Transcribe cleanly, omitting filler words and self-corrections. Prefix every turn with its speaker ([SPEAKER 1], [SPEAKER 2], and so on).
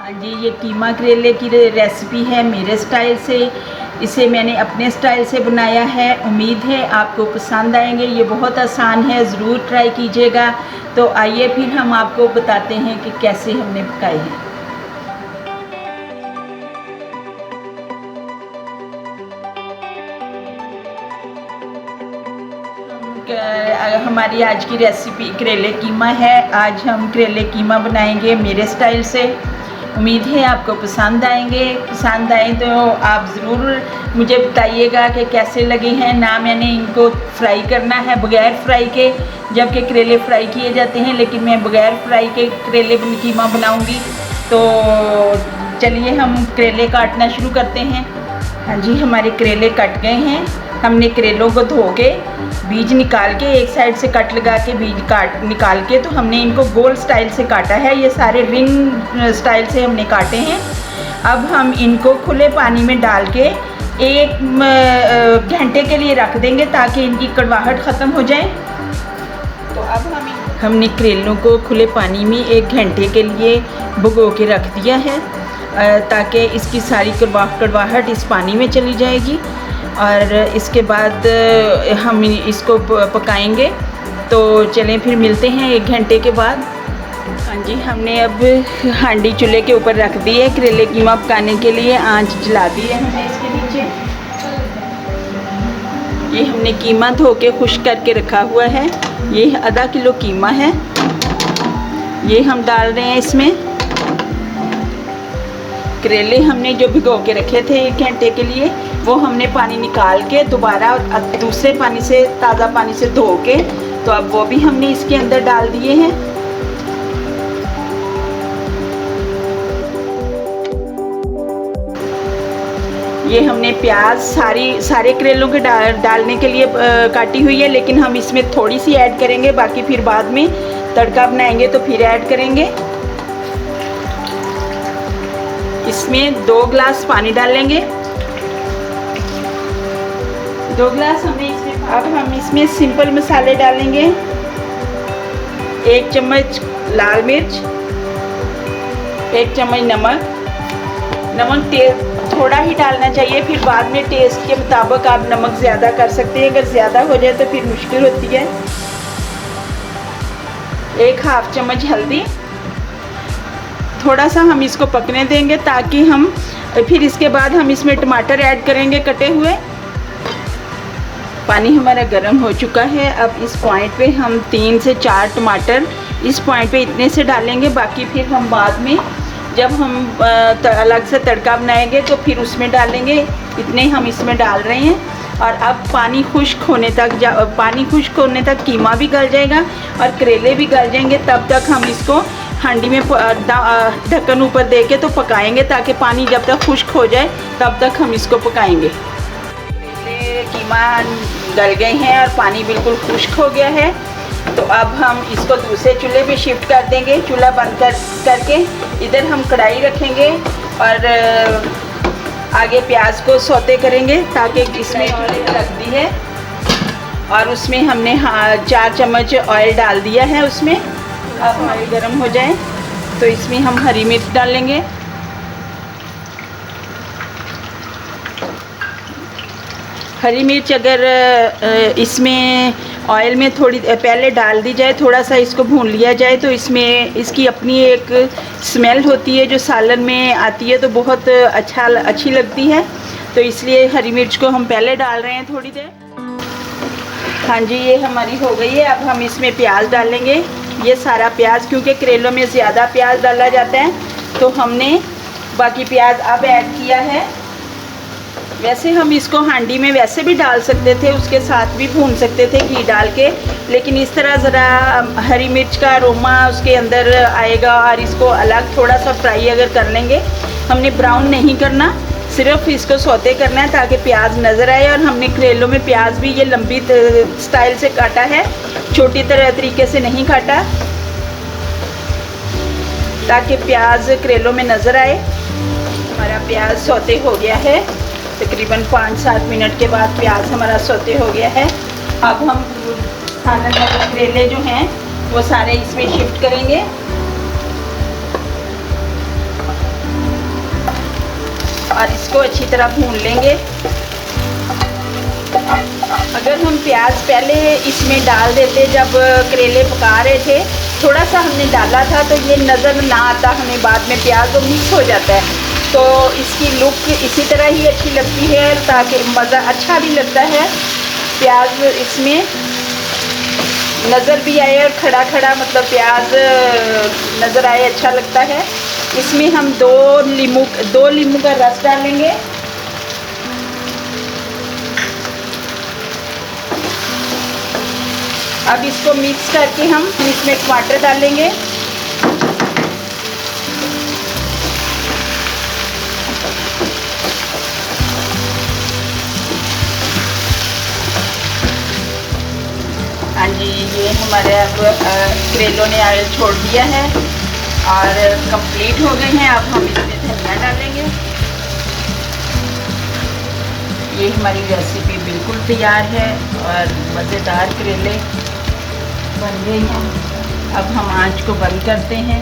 [SPEAKER 1] हाँ जी, ये कीमा करेले की रेसिपी है मेरे स्टाइल से। इसे मैंने अपने स्टाइल से बनाया है। उम्मीद है आपको पसंद आएंगे। ये बहुत आसान है, ज़रूर ट्राई कीजिएगा। तो आइए फिर हम आपको बताते हैं कि कैसे हमने पकाए हैं। हमारी आज की रेसिपी करेले कीमा है। आज हम करेले कीमा बनाएंगे मेरे स्टाइल से। उम्मीद है आपको पसंद आएंगे। पसंद आए तो आप ज़रूर मुझे बताइएगा कि कैसे लगे हैं। ना मैंने इनको फ्राई करना है बग़ैर फ्राई के, जबकि करेले फ्राई किए जाते हैं, लेकिन मैं बग़ैर फ्राई के करेले कीमा बनाऊंगी। तो चलिए हम करेले काटना शुरू करते हैं। हाँ जी, हमारे करेले कट गए हैं। हमने करेलों को धो के बीज निकाल के एक साइड से कट लगा के बीज निकाल के तो हमने इनको गोल स्टाइल से काटा है। ये सारे रिंग स्टाइल से हमने काटे हैं। अब हम इनको खुले पानी में डाल के 1 घंटे के लिए रख देंगे ताकि इनकी कड़वाहट ख़त्म हो जाए। तो अब हमने करेलों को खुले पानी में 1 घंटे के लिए भिगो के रख दिया है ताकि इसकी सारी कड़वाहट इस पानी में चली जाएगी। और इसके बाद हम इसको पकाएंगे। तो चलें फिर मिलते हैं 1 घंटे के बाद। हाँ जी, हमने अब हांडी चूल्हे के ऊपर रख दी है करेले कीमा पकाने के लिए। आंच जला दी है हमने इसके नीचे। ये हमने कीमा धो के खुश्क करके रखा हुआ है। ये आधा किलो कीमा है, ये हम डाल रहे हैं इसमें। करेले हमने जो भिगो के रखे थे 1 घंटे के लिए, वो हमने पानी निकाल के दोबारा दूसरे पानी से, ताज़ा पानी से धो के, तो अब वो भी हमने इसके अंदर डाल दिए हैं। ये हमने प्याज सारे करेलों के डालने के लिए काटी हुई है, लेकिन हम इसमें थोड़ी सी ऐड करेंगे, बाकी फिर बाद में तड़का बनाएंगे तो फिर ऐड करेंगे। इसमें 2 गिलास पानी डालेंगे। 2 गिलास हमने इसमें। अब हम इसमें सिंपल मसाले डालेंगे। 1 चम्मच लाल मिर्च, 1 चम्मच नमक थोड़ा ही डालना चाहिए, फिर बाद में टेस्ट के मुताबिक आप नमक ज़्यादा कर सकते हैं। अगर ज़्यादा हो जाए तो फिर मुश्किल होती है। 1/2 चम्मच हल्दी। थोड़ा सा हम इसको पकने देंगे ताकि हम फिर इसके बाद हम इसमें टमाटर ऐड करेंगे कटे हुए। पानी हमारा गर्म हो चुका है। अब इस पॉइंट पे हम 3 से 4 टमाटर इस पॉइंट पे इतने से डालेंगे। बाकी फिर हम बाद में जब हम अलग से तड़का बनाएंगे तो फिर उसमें डालेंगे। इतने हम इसमें डाल रहे हैं। और अब पानी खुश्क होने तक कीमा भी गल जाएगा और करेले भी गल जाएंगे। तब तक हम इसको हांडी में ढक्कन ऊपर दे के तो पकाएंगे, ताकि पानी जब तक खुश्क हो जाए तब तक हम इसको पकाएंगे। करेले कीमा गल गए हैं और पानी बिल्कुल खुश्क हो गया है। तो अब हम इसको दूसरे चूल्हे पे शिफ्ट कर देंगे। चूल्हा बंद करके इधर हम कढ़ाई रखेंगे और आगे प्याज को सौते करेंगे, ताकि इसमें ऑयल रख दी है और उसमें हमने 4 चम्मच ऑयल डाल दिया है उसमें। अब ऑयल गर्म हो जाए तो इसमें हम हरी मिर्च डालेंगे। हरी मिर्च अगर इसमें ऑयल में थोड़ी पहले डाल दी जाए, थोड़ा सा इसको भून लिया जाए, तो इसमें इसकी अपनी एक स्मेल होती है जो सालन में आती है, तो बहुत अच्छी लगती है। तो इसलिए हरी मिर्च को हम पहले डाल रहे हैं थोड़ी देर। हाँ जी, ये हमारी हो गई है। अब हम इसमें प्याज डालेंगे। ये सारा प्याज, क्योंकि करेलों में ज़्यादा प्याज डाला जाता है, तो हमने बाकी प्याज अब ऐड किया है। वैसे हम इसको हांडी में वैसे भी डाल सकते थे, उसके साथ भी भून सकते थे घी डाल के, लेकिन इस तरह ज़रा हरी मिर्च का अरोमा उसके अंदर आएगा। और इसको अलग थोड़ा सा फ्राई अगर कर लेंगे, हमने ब्राउन नहीं करना, सिर्फ इसको सौते करना है ताकि प्याज नज़र आए। और हमने करेलों में प्याज भी ये लंबी स्टाइल से काटा है, छोटी तरीके से नहीं काटा, ताकि प्याज करेलों में नज़र आए। हमारा प्याज सौते हो गया है। तकरीबन 5-7 मिनट के बाद प्याज हमारा सौते हो गया है। अब हम करेले जो हैं वो सारे इसमें शिफ्ट करेंगे। और इसको अच्छी तरह भून लेंगे। अगर हम प्याज पहले इसमें डाल देते जब करेले पका रहे थे, थोड़ा सा हमने डाला था तो ये नज़र ना आता हमें बाद में, प्याज तो मिक्स हो जाता है। तो इसकी लुक इसी तरह ही अच्छी लगती है, ताकि मज़ा अच्छा भी लगता है। प्याज इसमें नज़र भी आए और खड़ा खड़ा मतलब प्याज नज़र आए, अच्छा लगता है। इसमें हम दो नींबू का रस डालेंगे। अब इसको मिक्स करके हम इसमें टमाटर डालेंगे। हाँ जी, ये हमारे अब करेलों ने ऑयल छोड़ दिया है और कंप्लीट हो गए हैं। अब हम इसमें धनिया डालेंगे। ये हमारी रेसिपी बिल्कुल तैयार है और मज़ेदार करेले बन गए हैं। अब हम आंच को बंद करते हैं।